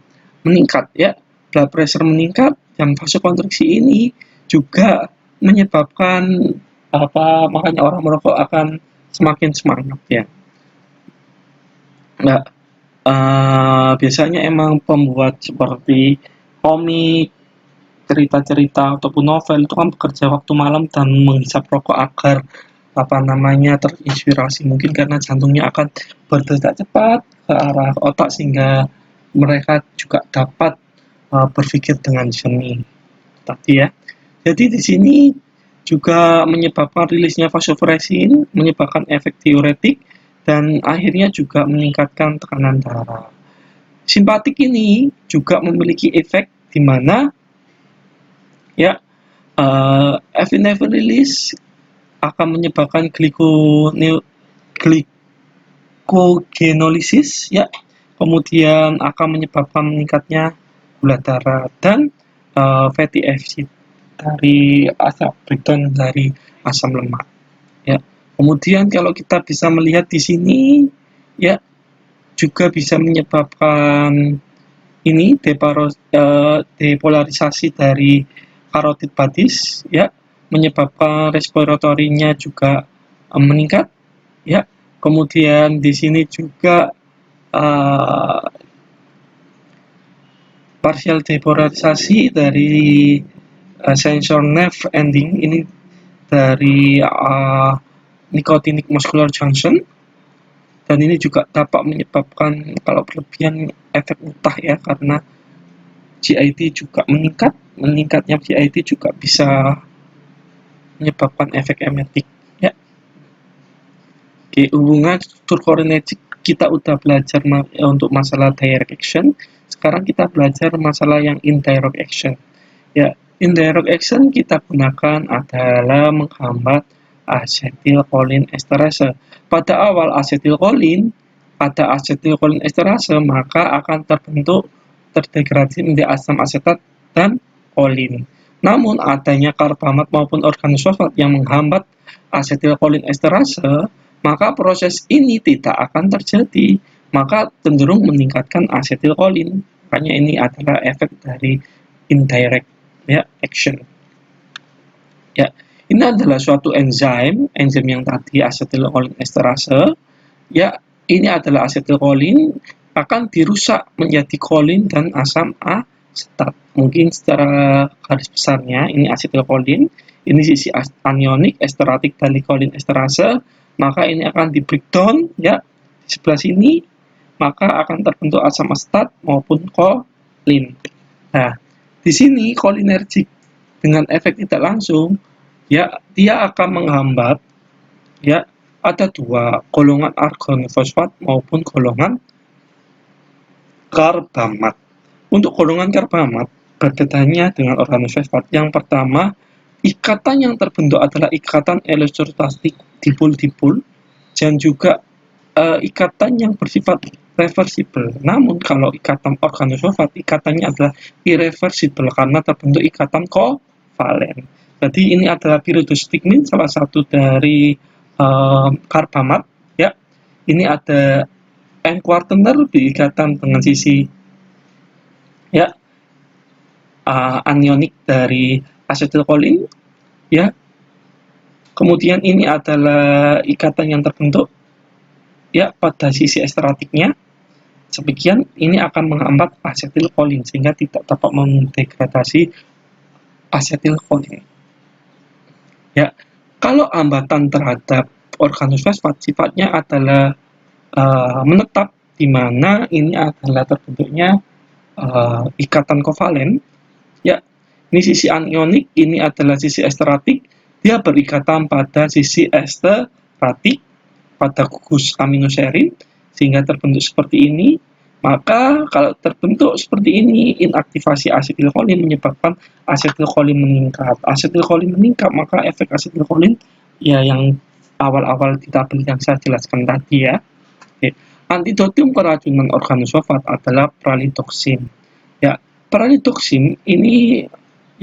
meningkat ya, blood pressure meningkat, dan vasokonstriksi ini juga menyebabkan makanya orang merokok akan semakin semangat ya. Nah, biasanya emang pembuat seperti komik, cerita-cerita ataupun novel itu kan bekerja waktu malam dan menghisap rokok agar terinspirasi, mungkin karena jantungnya akan berdetak cepat ke arah otak sehingga mereka juga dapat berpikir dengan jernih tadi ya. Jadi di sini juga menyebabkan rilisnya vasopressin, menyebabkan efek diuretik dan akhirnya juga meningkatkan tekanan darah. Simpatik ini juga memiliki efek di mana ya epinephrine release akan menyebabkan glycogenolisis ya, kemudian akan menyebabkan meningkatnya gula darah dan fatty acid dari asam breakdown dari asam lemak ya. Kemudian kalau kita bisa melihat di sini ya, juga bisa menyebabkan ini depolarisasi dari karotid bodies ya, menyebabkan respiratorinya juga meningkat ya. Kemudian di sini juga partial depolarisasi dari sensor nerve ending ini dari nicotinic muscular junction, dan ini juga dapat menyebabkan kalau berlebihan efek mutah ya, karena GIT juga meningkatnya GIT juga bisa menyebabkan efek emetik ya. Oke, hubungan struktur kolinergik kita udah belajar untuk masalah direct action. Sekarang kita belajar masalah yang indirect action ya. Indirect action kita gunakan adalah menghambat asetilkolin esterase. Pada awal asetilkolin ada asetilkolin esterase, maka akan terdegradasi menjadi asam asetat dan kolin. Namun adanya karbamat maupun organosulfat yang menghambat asetilkolin esterase, maka proses ini tidak akan terjadi, maka cenderung meningkatkan asetilkolin. Makanya ini adalah efek dari indirect ya action. Ya, Ini adalah suatu enzim yang tadi asetylcholine esterase. Ya, ini adalah asetylcholine akan dirusak menjadi kolin dan asam asetat. Mungkin secara garis besarnya ini asetylcholine, ini sisi anionik esteratik dari kolin esterase, maka ini akan di breakdown ya di sebelah sini, maka akan terbentuk asam asetat maupun kolin. Nah, di sini kolinergik dengan efek tidak langsung ya dia akan menghambat ya ada dua golongan organofosfat maupun golongan karbamat. Untuk golongan karbamat perbedaannya dengan organofosfat yang pertama, ikatan yang terbentuk adalah ikatan elektrostatik dipol-dipol dan juga ikatan yang bersifat reversibel. Namun kalau ikatan organofosfat ikatannya adalah irreversibel karena terbentuk ikatan kovalen. Jadi ini adalah pyridostigmin, salah satu dari karbamat ya. Ini ada N-quaterner di ikatan dengan sisi ya anionik dari asetylcholine ya. Kemudian ini adalah ikatan yang terbentuk ya pada sisi esteratiknya. Sebagian ini akan menghambat asetylcholine sehingga tidak dapat mendegradasi asetylcholine. Ya, kalau hambatan terhadap organofosfat sifatnya adalah menetap, di mana ini adalah terbentuknya ikatan kovalen. Ya, ini sisi anionik, ini adalah sisi esteratik. Dia berikatan pada sisi esteratik pada gugus aminoserin sehingga terbentuk seperti ini. Maka kalau terbentuk seperti ini, inaktivasi asetylcholine menyebabkan asetylcholine meningkat. Asetylcholine meningkat, maka efek asetylcholine ya yang awal-awal di tabel yang saya jelaskan tadi ya. Oke. Antidotum keracunan organofosfat adalah pralitoksin. Ya, pralitoksin ini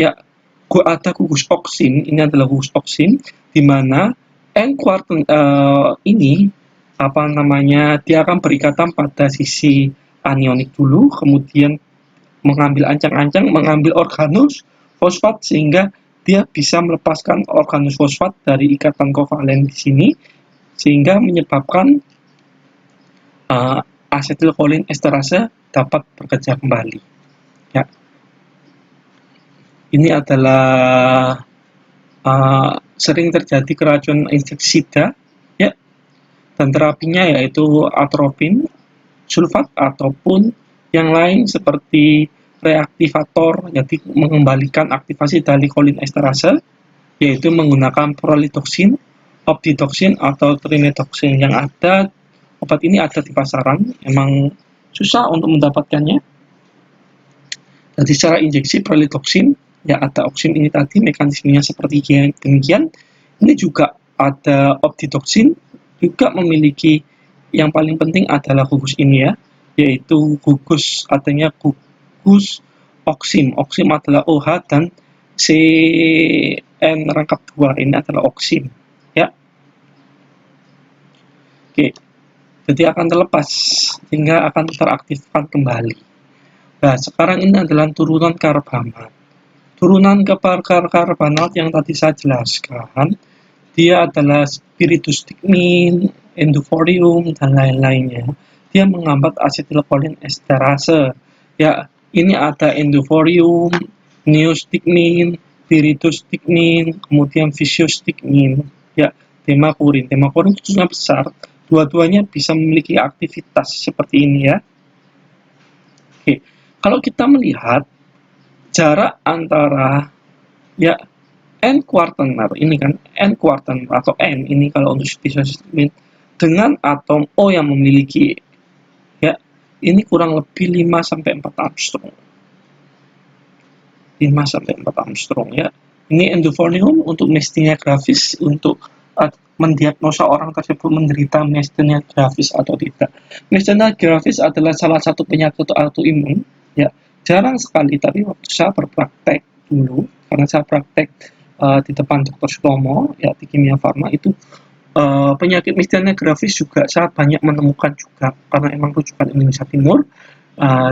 ya ada gugus oksin, ini adalah gugus oksin di mana N-quaterner ini apa namanya dia akan berikatan pada sisi anionik dulu, kemudian mengambil ancang-ancang, mengambil organofosfat sehingga dia bisa melepaskan organofosfat dari ikatan kovalen di sini sehingga menyebabkan asetylcholine esterase dapat bekerja kembali. Ya. Ini adalah sering terjadi keracunan insektisida ya, dan terapinya yaitu atropin sulfat ataupun yang lain seperti reaktivator, jadi mengembalikan aktivasi dari kolin esterase yaitu menggunakan prolitoksin, optitoksin atau trimethoksin. Yang ada obat ini ada di pasaran, emang susah untuk mendapatkannya. Jadi secara injeksi prolitoksin ya ada oksin ini tadi, mekanismenya seperti demikian. Ini juga ada optitoksin, juga memiliki yang paling penting adalah gugus ini ya, yaitu gugus adanya gugus oksim. Oksim adalah OH dan CN rangkap 2 ini adalah oksim ya. Oke. Jadi akan terlepas sehingga akan teraktifkan kembali. Nah, sekarang ini adalah turunan karbamat. Turunan karbonat yang tadi saya jelaskan, dia adalah pyridostigmin, endoforium, dan lain-lainnya. Dia menghambat asetylcholine esterase. Ya, ini ada endoforium, neostigmin, pyridostigmin, kemudian physiostigmin. Ya, demakurin. Demakurin khususnya besar. Dua-duanya bisa memiliki aktivitas seperti ini ya. Oke, kalau kita melihat jarak antara ya N-quaterner ini kan N-quaterner atau N ini kalau untuk spesimen dengan atom O yang memiliki ya ini kurang lebih 5 sampai 4 Armstrong. 5 sampai 4 Armstrong ya. Ini endofonium untuk myasthenia gravis untuk mendiagnosa orang tersebut menderita myasthenia gravis atau tidak. Myasthenia gravis adalah salah satu penyakit autoimun ya. Jarang sekali, tapi waktu saya berpraktek dulu, karena saya praktek di depan Dr. Sutomo ya di Kimia Farma itu penyakit myasthenia gravis juga saya banyak menemukan juga karena emang rujukan Indonesia Timur.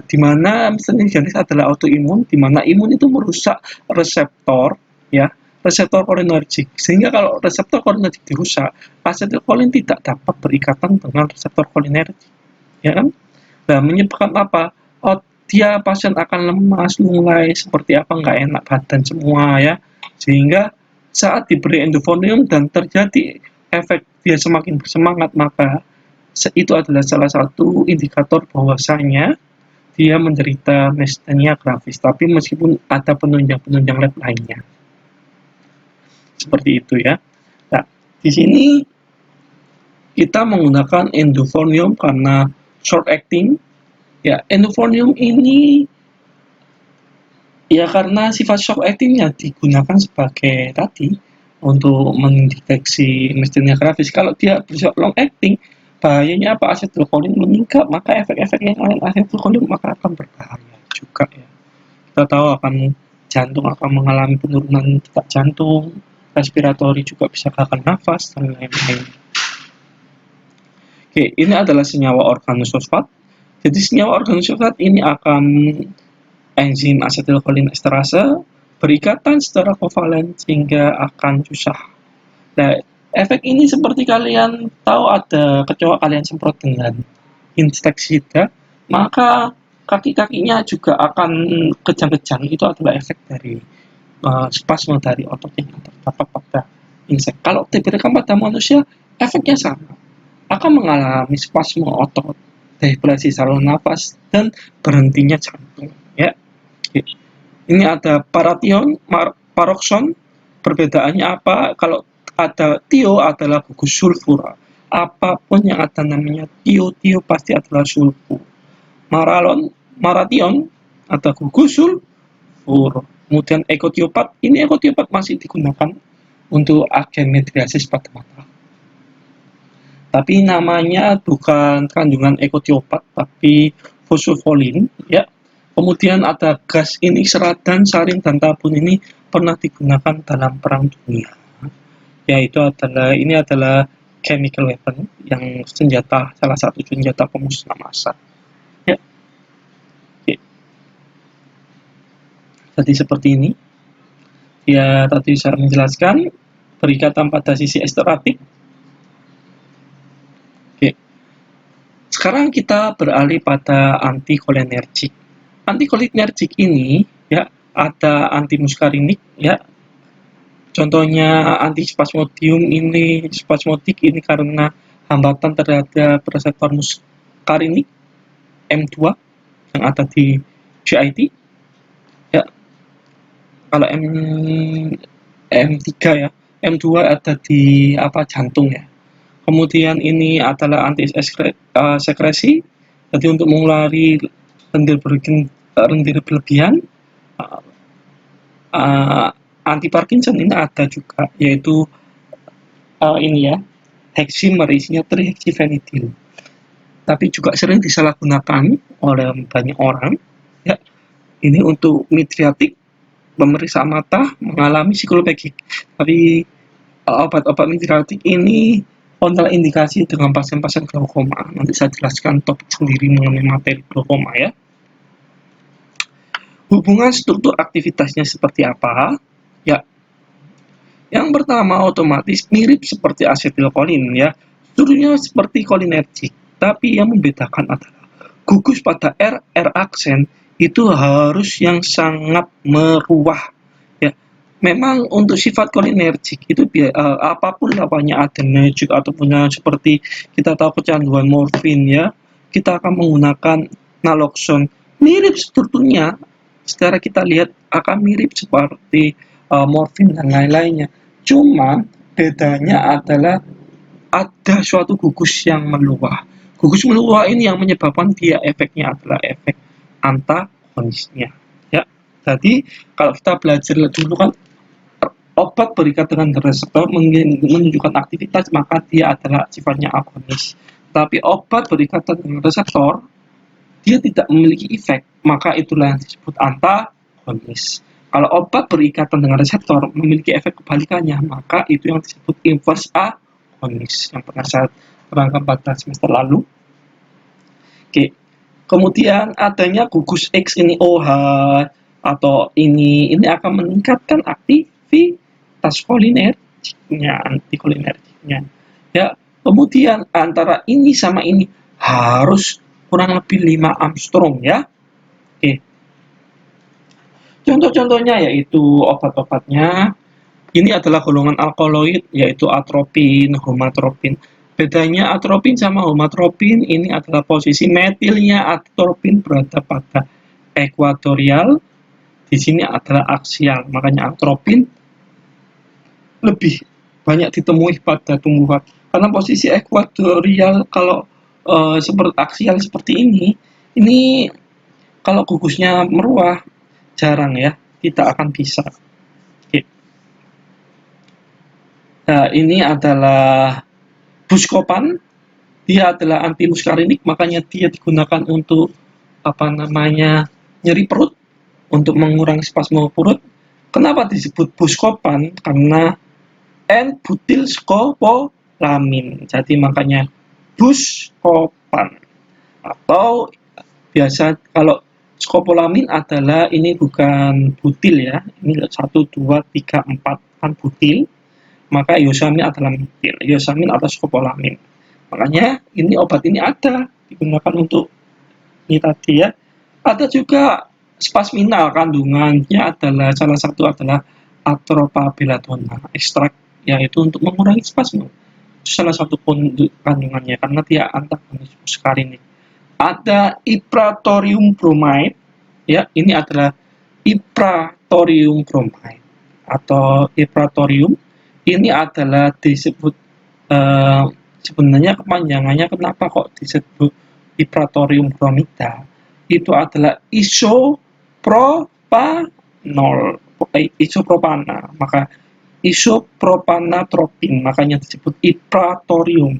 Di mana myasthenia gravis adalah autoimun, di mana imun itu merusak reseptor ya reseptor kolinergik. Sehingga kalau reseptor kolinergik dirusak, asetilkolin tidak dapat berikatan dengan reseptor kolinergik, ya kan? Nah, menyebabkan apa? Oh, dia pasien akan lemas, mulai seperti apa, nggak enak badan semua ya. Sehingga saat diberi endofonium dan terjadi efek dia semakin bersemangat, maka itu adalah salah satu indikator bahwasanya dia menderita myasthenia gravis, tapi meskipun ada penunjang-penunjang lab lainnya. Seperti itu ya. Nah, di sini kita menggunakan endofonium karena short acting. Ya, endofonium ini ya karena sifat short actingnya digunakan sebagai tadi untuk mendeteksi myasthenia gravis. Kalau dia bersifat long acting, bahayanya apa? Asetilkolin meningkat, maka efek-efek yang lain asetilkolin maka akan berbahaya juga ya. Kita tahu akan jantung akan mengalami penurunan detak jantung, respiratori juga bisa gagal nafas dan lain-lain. Oke, ini adalah senyawa organosulfat. Jadi senyawa organosulfat ini akan enzim asetilkolin esterase berikatan secara kovalen sehingga akan susah. Nah, efek ini seperti kalian tahu ada kecoa kalian semprot dengan insektisida, maka kaki-kakinya juga akan kejang-kejang. Itu adalah efek dari spasme dari otot yang terdapat pada insek. Kalau diberikan pada manusia, efeknya sama. Akan mengalami spasme otot, dehidrasi saluran nafas, dan berhentinya jantung. Ya, ini ada paration, parokson. Perbedaannya apa? Kalau ada tio adalah gugus sulfur. Apapun yang ada namanya tio pasti adalah sulfur. Maration ada gugus sulfur. Kemudian ekotiopat, ini ekotiopat masih digunakan untuk agen medriasis pada mata. Tapi namanya bukan kandungan ekotiopat, tapi fosfolin, ya. Kemudian ada gas ini serat dan sarin dan tabun ini pernah digunakan dalam perang dunia. Yaitu ini adalah chemical weapon yang salah satu senjata pemusnah massa. Ya. Oke. Jadi seperti ini. Ya, tadi saya menjelaskan berikatan pada sisi esteratik. Oke. Sekarang kita beralih pada antikolinergik. Antikolinergik ini ya ada antimuskarinik ya. Contohnya antispasmodium ini spasmodik ini karena hambatan terhadap reseptor muskarinik M2 yang ada di GIT ya. Kalau M3 ya, M2 ada di jantung ya. Kemudian ini adalah anti sekresi, jadi untuk mengulangi lendir berlebihan. Anti Parkinson ini ada juga, yaitu ini ya, heximer isinya trihexyphenidyl. Tapi juga sering disalahgunakan oleh banyak orang. Ya, ini untuk midriatik, pemeriksa mata mengalami psikologik. Tapi obat-obat midriatik ini kontraindikasi dengan pasien-pasien glaukoma. Nanti saya jelaskan topik sendiri mengenai materi glaukoma ya. Hubungan struktur aktivitasnya seperti apa? Ya, yang pertama otomatis mirip seperti asetilkolin ya. Strukturnya seperti kolinergik, tapi yang membedakan adalah gugus pada R aksen itu harus yang sangat meruah ya. Memang untuk sifat kolinergik itu apapun lawannya adrenergic ataupun seperti kita tahu kecanduan morfin ya, kita akan menggunakan naloxone. Mirip strukturnya, secara kita lihat akan mirip seperti morfin dan lain-lainnya. Cuma bedanya adalah ada suatu gugus yang meluah. Gugus meluah ini yang menyebabkan dia efeknya adalah efek antagonisnya. Ya, jadi kalau kita belajar dulu kan obat berikat dengan reseptor menunjukkan aktivitas, maka dia adalah sifatnya agonis. Tapi obat berikatan dengan reseptor, dia tidak memiliki efek, maka itulah yang disebut antagonis. Kalau obat berikatan dengan reseptor memiliki efek kebalikannya, maka itu yang disebut inverse agonis yang pernah saya terangkan pada semester lalu. Oke. Kemudian adanya gugus X ini OH atau ini akan meningkatkan aktivitas atas kolinergiknya, antikolinergiknya. Ya, kemudian antara ini sama ini harus kurang lebih 5 Armstrong ya. Oke. Contoh-contohnya yaitu obat-obatnya. Ini adalah golongan alkaloid yaitu atropin, homatropin. Bedanya atropin sama homatropin ini adalah posisi metilnya atropin berada pada ekuatorial, di sini adalah aksial. Makanya atropin lebih banyak ditemui pada tumbuhan. Karena posisi ekuatorial kalau seperti aksial seperti ini kalau gugusnya meruah jarang ya kita akan bisa. Oke. Nah, ini adalah Buscopan. Dia adalah anti muskarinik, makanya dia digunakan untuk nyeri perut, untuk mengurangi spasme perut. Kenapa disebut Buscopan? Karena N-butil skopolamin. Jadi makanya Buscopan. Atau biasa kalau skopolamin adalah ini bukan butil ya. Ini 1 2 3 4 kan butil. Maka iosamin adalah metil. Iosamin atau skopolamin. Makanya ini obat ini ada digunakan untuk ini tadi ya. Ada juga spasminal, kandungannya adalah salah satu adalah atropa belladonna ekstrak, yaitu untuk mengurangi spasme. Itu salah satu kandungannya karena dia antagonis muskarinik. Ada ipratorium bromide, ya ini adalah ipratorium bromide atau ipratorium. Ini adalah disebut sebenarnya kepanjangannya kenapa kok disebut ipratorium bromida, itu adalah isopropana, maka isopropanatropin, makanya disebut ipratorium.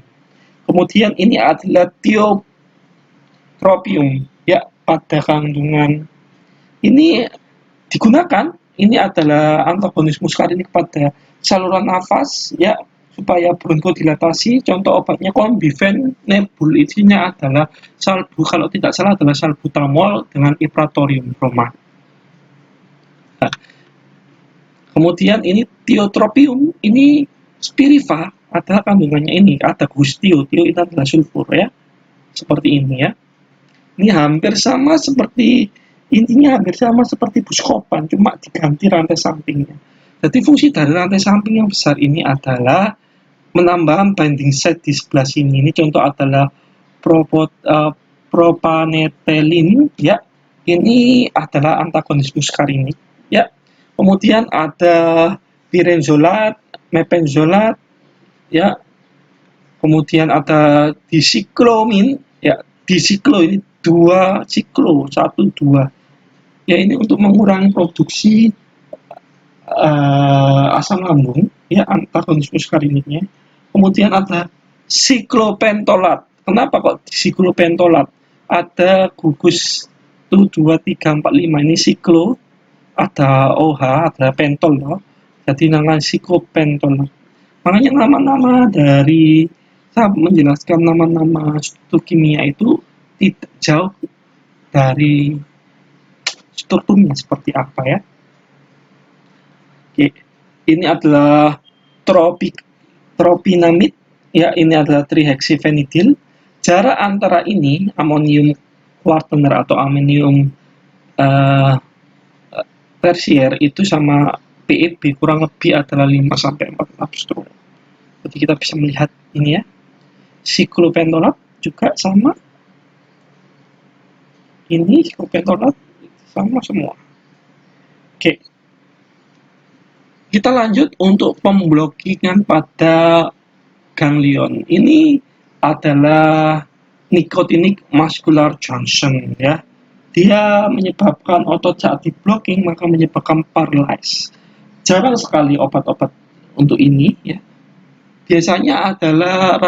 Kemudian ini adalah tiotropium ya, pada kandungan ini digunakan, ini adalah antagonis muskarinik pada saluran nafas ya, supaya bronchodilatasi. Contoh obatnya Combifen Nebul, isinya adalah salbu, kalau tidak salah adalah salbutamol dengan ipratorium bromide. Nah, kemudian ini tiotropium, ini spiriva, adalah kandungannya ini ada gustio, tio itu adalah sulfur ya, seperti ini ya. Ini hampir sama seperti, intinya hampir sama seperti Buscopan, cuma diganti rantai sampingnya. Jadi fungsi dari rantai samping yang besar ini adalah menambah binding site di sebelah sini. Ini contoh adalah propanetelin ya. Ini adalah antagonis muskarinik ya. Kemudian ada pirenzolat, mepenzolat ya. Kemudian ada disiklomin ya. Disiklo ini 2 siklo 1 2 ya, ini untuk mengurangi produksi asam lambung ya, antagonis muskariniknya. Kemudian ada siklopentolat. Kenapa kok siklopentolat? Ada gugus 1 2 3 4 5 ini siklo, ada OH, ada pentol loh. Jadi namanya siklopentolat. Makanya nama-nama dari, saya menjelaskan nama-nama struktur kimia itu tidak jauh dari strukturnya seperti apa ya. Oke. Ini adalah tropinamid ya, ini adalah trihexyphenidyl. Jarak antara ini amonium quaterner atau amonium tersier itu sama PEB kurang lebih adalah 5 sampai 4 Armstrong. Jadi kita bisa melihat ini ya. Siklopentolat juga sama. Ini siklopentolat sama semua. Oke. Kita lanjut untuk pemblokingan pada ganglion. Ini adalah nicotinic muscular junction ya. Dia menyebabkan otot saat di-blocking maka menyebabkan paralysis. Jarang sekali obat-obat untuk ini ya. Biasanya adalah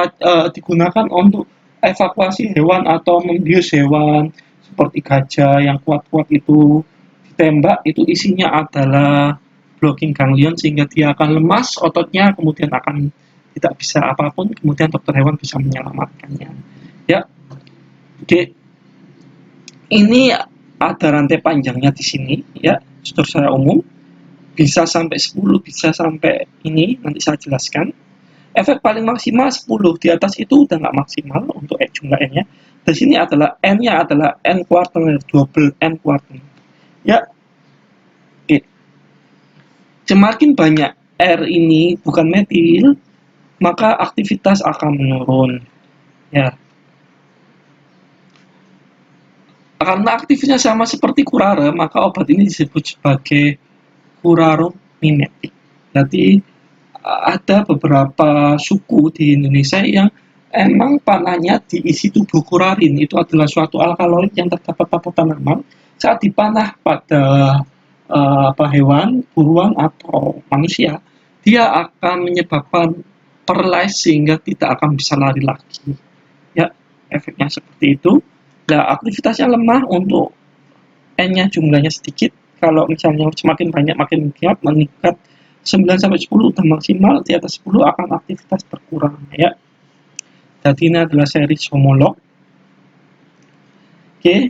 digunakan untuk evakuasi hewan atau membius hewan seperti gajah yang kuat-kuat itu ditembak, itu isinya adalah blocking ganglion sehingga dia akan lemas ototnya, kemudian akan tidak bisa apapun, kemudian dokter hewan bisa menyelamatkannya ya. Oke, ini ada rantai panjangnya di sini ya, struktur secara umum. bisa sampai 10, bisa sampai ini, nanti saya jelaskan. Efek paling maksimal 10, di atas itu udah nggak maksimal untuk jumlah N-nya. Di sini adalah N-nya adalah N kuartener, double N kuartener. Ya, oke. Semakin banyak R ini bukan metil, maka aktivitas akan menurun. Ya, karena aktifnya sama seperti kurare, maka obat ini disebut sebagai kuraromimetik. Jadi ada beberapa suku di Indonesia yang emang panahnya diisi tubuh kurarin. Itu adalah suatu alkaloid yang terdapat pada tanaman saat dipanah pada hewan, buruan atau manusia, dia akan menyebabkan paralysis sehingga tidak akan bisa lari lagi. Ya, efeknya seperti itu. Nah, aktivitasnya lemah untuk N-nya jumlahnya sedikit. Kalau misalnya semakin banyak makin meningkat 9 sampai 10 udah maksimal, di atas 10 akan aktivitas berkurang ya. Jadi ini adalah seri homolog. Oke.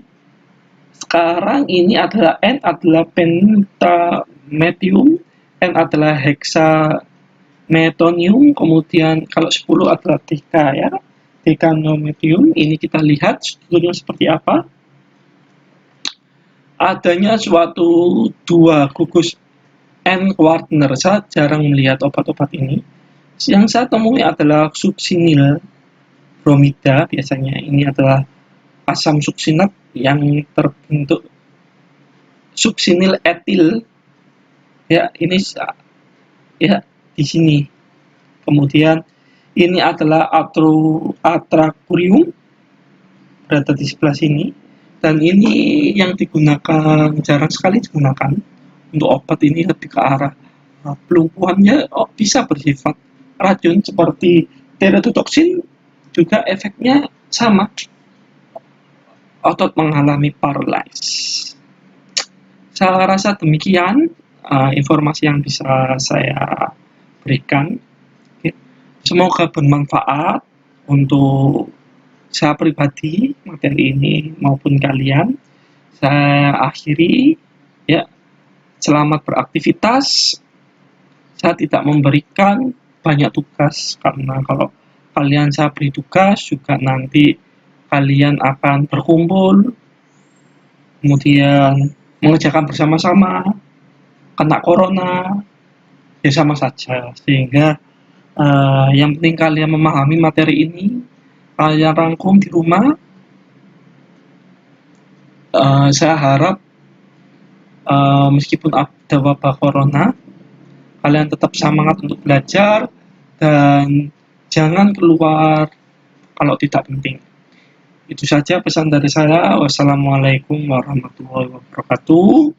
Sekarang ini adalah N adalah pentametium, N adalah hexametonium, kemudian kalau 10 adalah deca ya. Decanometium. Ini kita lihat strukturnya seperti apa. Adanya suatu dua gugus N kuartener. Saya jarang melihat obat-obat ini. Yang saya temui adalah suksinil bromida, biasanya ini adalah asam suksinat yang terbentuk suksinil etil. Ya, ini ya di sini. Kemudian ini adalah atracurium, berada di sebelah sini. Dan ini yang digunakan, jarang sekali digunakan untuk obat ini, lebih ke arah pelumpuhannya bisa bersifat racun seperti tetrodotoxin, juga efeknya sama, otot mengalami paralysis. Saya rasa demikian informasi yang bisa saya berikan. Semoga bermanfaat untuk saya pribadi, materi ini maupun kalian. Saya akhiri ya. Selamat beraktivitas. Saya tidak memberikan banyak tugas karena kalau kalian saya beri tugas juga nanti kalian akan berkumpul, kemudian mengerjakan bersama-sama, kena corona, ya sama saja. Sehingga yang penting kalian memahami materi ini, kalian rangkum di rumah. Saya harap meskipun ada wabah corona, kalian tetap semangat untuk belajar dan jangan keluar kalau tidak penting. Itu saja pesan dari saya. Wassalamualaikum warahmatullahi wabarakatuh.